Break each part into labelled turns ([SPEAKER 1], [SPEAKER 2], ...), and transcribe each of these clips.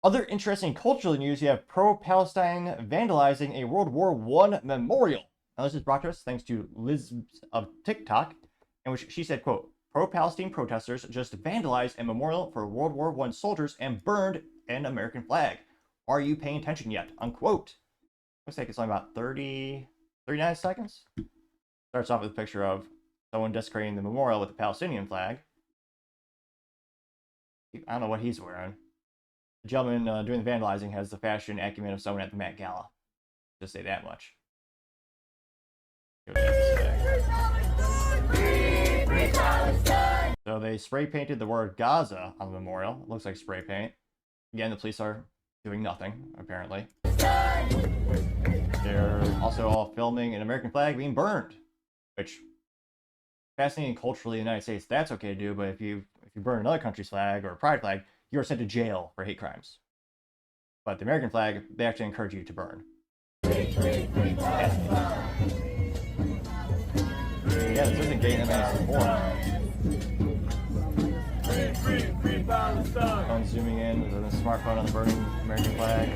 [SPEAKER 1] Other interesting cultural news, you have pro-Palestine vandalizing a World War I memorial. Now, this is brought to us thanks to Liz of TikTok, in which she said, quote, pro-Palestine protesters just vandalized a memorial for World War I soldiers and burned an American flag. Are you paying attention yet? Unquote. Looks like it's only about 39 seconds. Starts off with a picture of someone desecrating the memorial with the Palestinian flag. I don't know what he's wearing. The gentleman doing the vandalizing has the fashion acumen of someone at the Met Gala. Just say that much. So they spray painted the word Gaza on the memorial. It looks like spray paint. Again, the police are doing nothing, apparently. They're also all filming an American flag being burned, which, fascinating culturally in the United States, that's okay to do, but if you burn another country's flag or a pride flag, you are sent to jail for hate crimes. But the American flag, they actually encourage you to burn. Yeah, this isn't getting them any support. Someone zooming in with a smartphone on the burning American flag.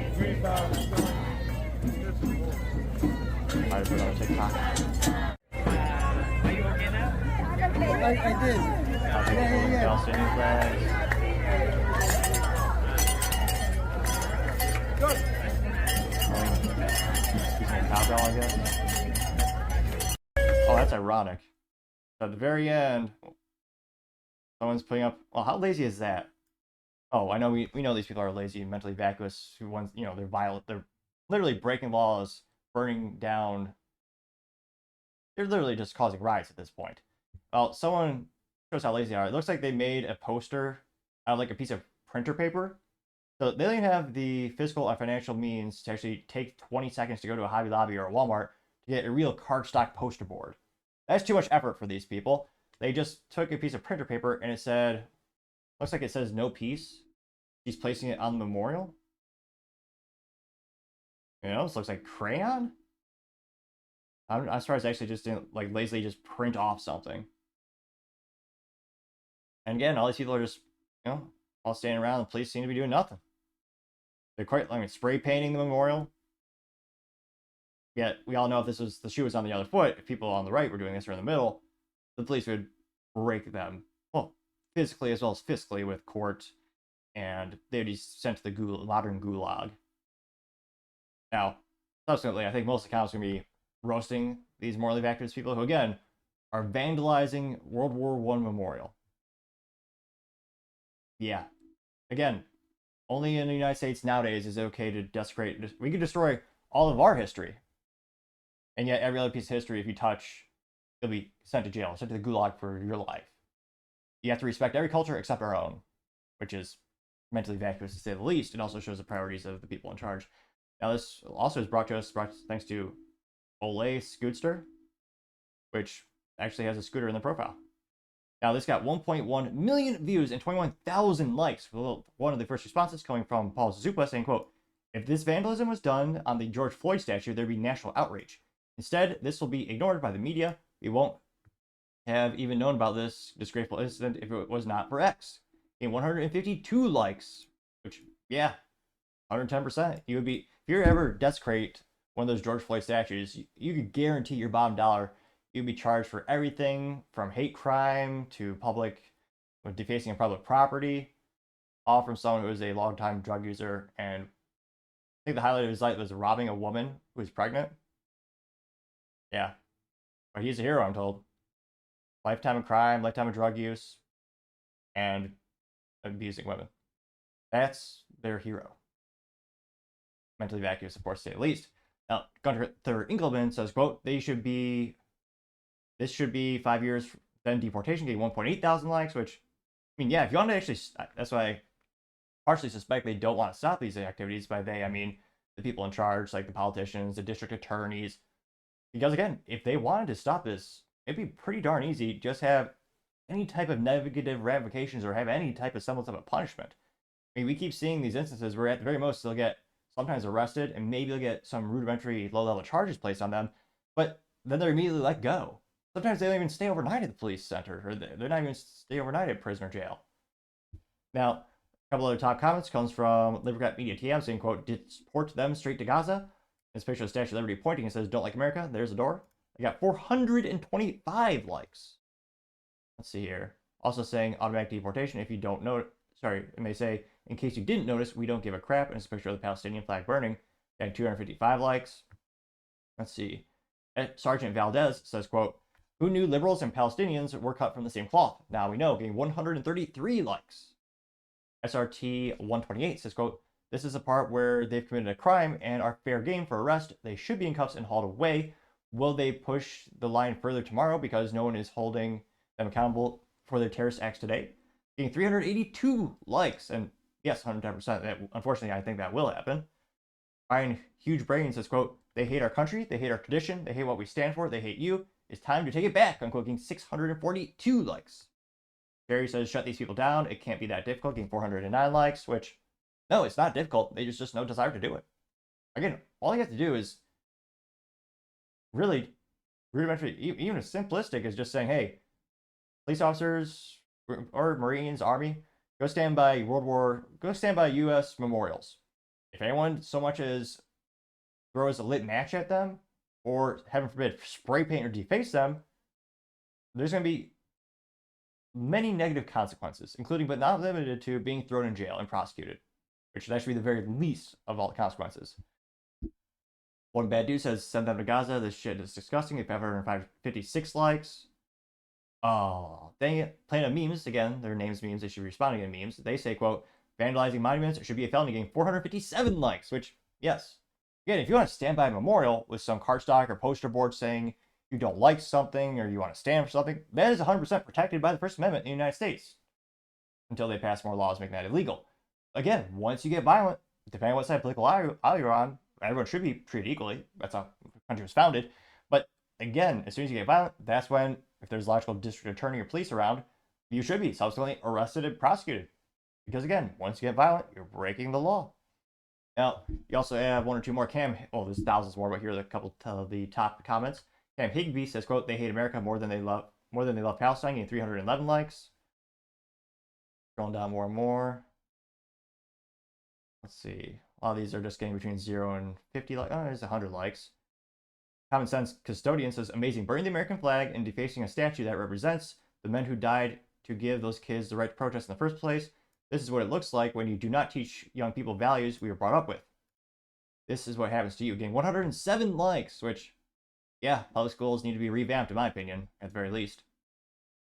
[SPEAKER 1] Might have put it on TikTok.
[SPEAKER 2] Are you okay now?
[SPEAKER 3] I did. Yeah.
[SPEAKER 1] Palestinian flags. Using a cowbell, I guess. Oh, that's ironic. So at the very end, someone's putting up. Well, how lazy is that? Oh, I know we know these people are lazy, mentally vacuous. Who want, they're violent. They're literally breaking laws, burning down. They're literally just causing riots at this point. Well, someone shows how lazy they are. It looks like they made a poster out of like a piece of printer paper. So they don't even have the physical and financial means to actually take 20 seconds to go to a Hobby Lobby or a Walmart to get a real cardstock poster board. That's too much effort for these people. They just took a piece of printer paper and it said, looks like it says no peace. He's placing it on the memorial. This looks like crayon. I'm surprised they actually just didn't like lazily just print off something. And again, all these people are just, all standing around. The police seem to be doing nothing. They're quite, spray painting the memorial. Yet we all know if the shoe was on the other foot, if people on the right were doing this or in the middle, the police would break them, well, physically as well as fiscally with court, and they'd be sent to the modern gulag. Now, subsequently, I think most accounts are going to be roasting these morally vacuous people who, again, are vandalizing World War I memorial. Yeah. Again, only in the United States nowadays is it okay to desecrate. We could destroy all of our history. And yet every other piece of history, if you touch, you'll be sent to jail, sent to the gulag for your life. You have to respect every culture except our own, which is mentally vacuous to say the least. It also shows the priorities of the people in charge. Now, this also is brought to us thanks to Olay Scootster, which actually has a scooter in the profile. Now, this got 1.1 million views and 21,000 likes. One of the first responses coming from Paul Zupa saying, quote, if this vandalism was done on the George Floyd statue, there'd be national outrage. Instead, this will be ignored by the media. We won't have even known about this disgraceful incident if it was not for X. In 152 likes, which, yeah, 110%. You would be, if you ever desecrate one of those George Floyd statues, you could guarantee your bottom dollar you'd be charged for everything from hate crime to defacing of public property, all from someone who was a long-time drug user. And I think the highlight of his life was robbing a woman who was pregnant. Yeah, but he's a hero, I'm told. Lifetime of crime, lifetime of drug use, and abusing women. That's their hero. Mentally vacuous, of course, to say the least. Now, Gunter Engelman says, quote, this should be 5 years, then deportation, getting 1.8 thousand likes, which, I mean, yeah, if you want to actually, that's why I partially suspect they don't want to stop these activities. By they, I mean the people in charge, like the politicians, the district attorneys. Because again, if they wanted to stop this, it'd be pretty darn easy. Just have any type of negative ramifications or have any type of semblance of a punishment. I mean, we keep seeing these instances where at the very most they'll get sometimes arrested and maybe they'll get some rudimentary low-level charges placed on them, but then they're immediately let go. Sometimes they don't even stay overnight at the police center, or they're not even stay overnight at prisoner jail. Now, couple other top comments comes from Libercat Media TM saying, quote, deport them straight to Gaza. This picture of Statue of Liberty pointing and says, don't like America. There's the door. I got 425 likes. Let's see here. Also saying automatic deportation if you don't know. Sorry, it may say, in case you didn't notice, we don't give a crap. And it's a picture of the Palestinian flag burning. Got 255 likes. Let's see. Sergeant Valdez says, quote, who knew liberals and Palestinians were cut from the same cloth? Now we know, getting 133 likes. SRT 128 says, quote, this is the part where they've committed a crime and are fair game for arrest. They should be in cuffs and hauled away. Will they push the line further tomorrow because no one is holding them accountable for their terrorist acts today? Getting 382 likes, and yes, 110%. That, unfortunately, I think that will happen. Ryan Huge Brain says, quote, they hate our country, they hate our tradition, they hate what we stand for, they hate you. It's time to take it back. Unquote, getting 642 likes. Barry says, shut these people down. It can't be that difficult. Getting 409 likes, which, no, it's not difficult. They just no desire to do it. Again, all you have to do is really rudimentary, even as simplistic as just saying, hey, police officers or Marines, Army, go stand by U.S. memorials. If anyone so much as throws a lit match at them, or heaven forbid, spray paint or deface them, there's going to be many negative consequences, including but not limited to being thrown in jail and prosecuted, which should actually be the very least of all the consequences. One bad dude says, send them to Gaza. This shit is disgusting. If ever 56 likes. Oh, dang it. Planet Memes, again, their name's memes. They should be responding in memes. They say, quote, vandalizing monuments should be a felony, getting 457 likes, which, yes. Again, if you want to stand by a memorial with some cardstock or poster board saying you don't like something or you want to stand for something, that is 100% protected by the First Amendment in the United States until they pass more laws making that illegal. Again, once you get violent, depending on what side of political aisle you're on, everyone should be treated equally. That's how the country was founded. But again, as soon as you get violent, that's when, if there's a logical district attorney or police around, you should be subsequently arrested and prosecuted. Because again, once you get violent, you're breaking the law. Now, you also have one or two more there's thousands more, but here are a couple of the top comments. Cam Higby says, quote, they hate America more than they love Palestine, getting 311 likes. Scrolling down more and more. Let's see. A lot of these are just getting between 0 and 50 likes. Oh, there's 100 likes. Common Sense Custodian says, amazing, burning the American flag and defacing a statue that represents the men who died to give those kids the right to protest in the first place. This is what it looks like when you do not teach young people values we were brought up with. This is what happens to you. Getting 107 likes, which, yeah, public schools need to be revamped, in my opinion, at the very least.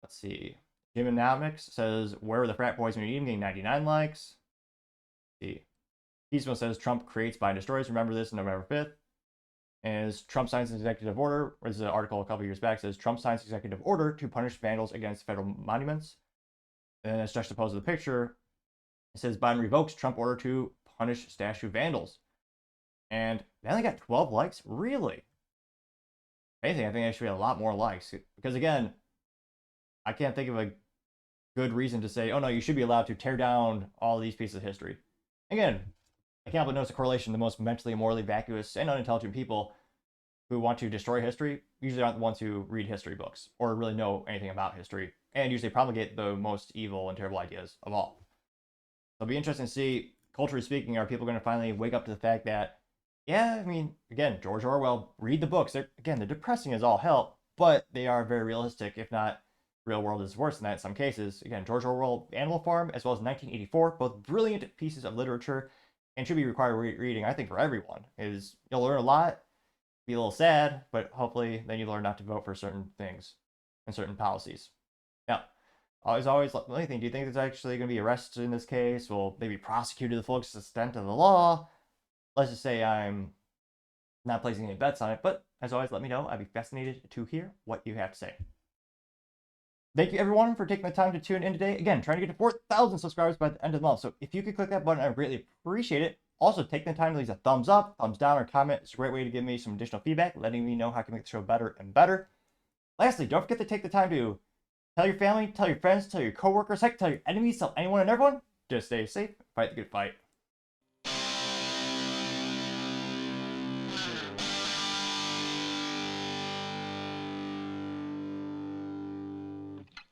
[SPEAKER 1] Let's see. Gymnomics says, where were the frat boys when you need them? Getting 99 likes. Let's see. Peaceful says, Trump creates by and destroys. Remember this on November 5th. And as Trump signs an executive order, this is an article a couple years back, says, Trump signs executive order to punish vandals against federal monuments. And then it's juxtaposed with the picture. It says Biden revokes Trump order to punish statue vandals. And they only got 12 likes? Really? If anything, I think there should be a lot more likes. Because again, I can't think of a good reason to say, oh no, you should be allowed to tear down all these pieces of history. Again, I can't but notice a correlation. The most mentally and morally vacuous and unintelligent people who want to destroy history usually aren't the ones who read history books or really know anything about history, and usually promulgate the most evil and terrible ideas of all. It'll be interesting to see, culturally speaking, are people going to finally wake up to the fact that, yeah, I mean, again, George Orwell, read the books. They're depressing as all hell, but they are very realistic, if not real world is worse than that in some cases. Again, George Orwell, Animal Farm, as well as 1984, both brilliant pieces of literature and should be required reading, I think, for everyone. You'll learn a lot, be a little sad, but hopefully then you learn not to vote for certain things and certain policies. Now, as always, let me think, do you think there's actually going to be arrests in this case? Will they be prosecuted to the full extent of the law? Let's just say I'm not placing any bets on it, but as always, let me know. I'd be fascinated to hear what you have to say. Thank you, everyone, for taking the time to tune in today. Again, trying to get to 4,000 subscribers by the end of the month. So if you could click that button, I would greatly appreciate it. Also, take the time to leave a thumbs up, thumbs down, or comment. It's a great way to give me some additional feedback, letting me know how I can make the show better and better. Lastly, don't forget to take the time to tell your family, tell your friends, tell your coworkers, heck, tell your enemies, tell anyone and everyone. Just stay safe, fight the good fight.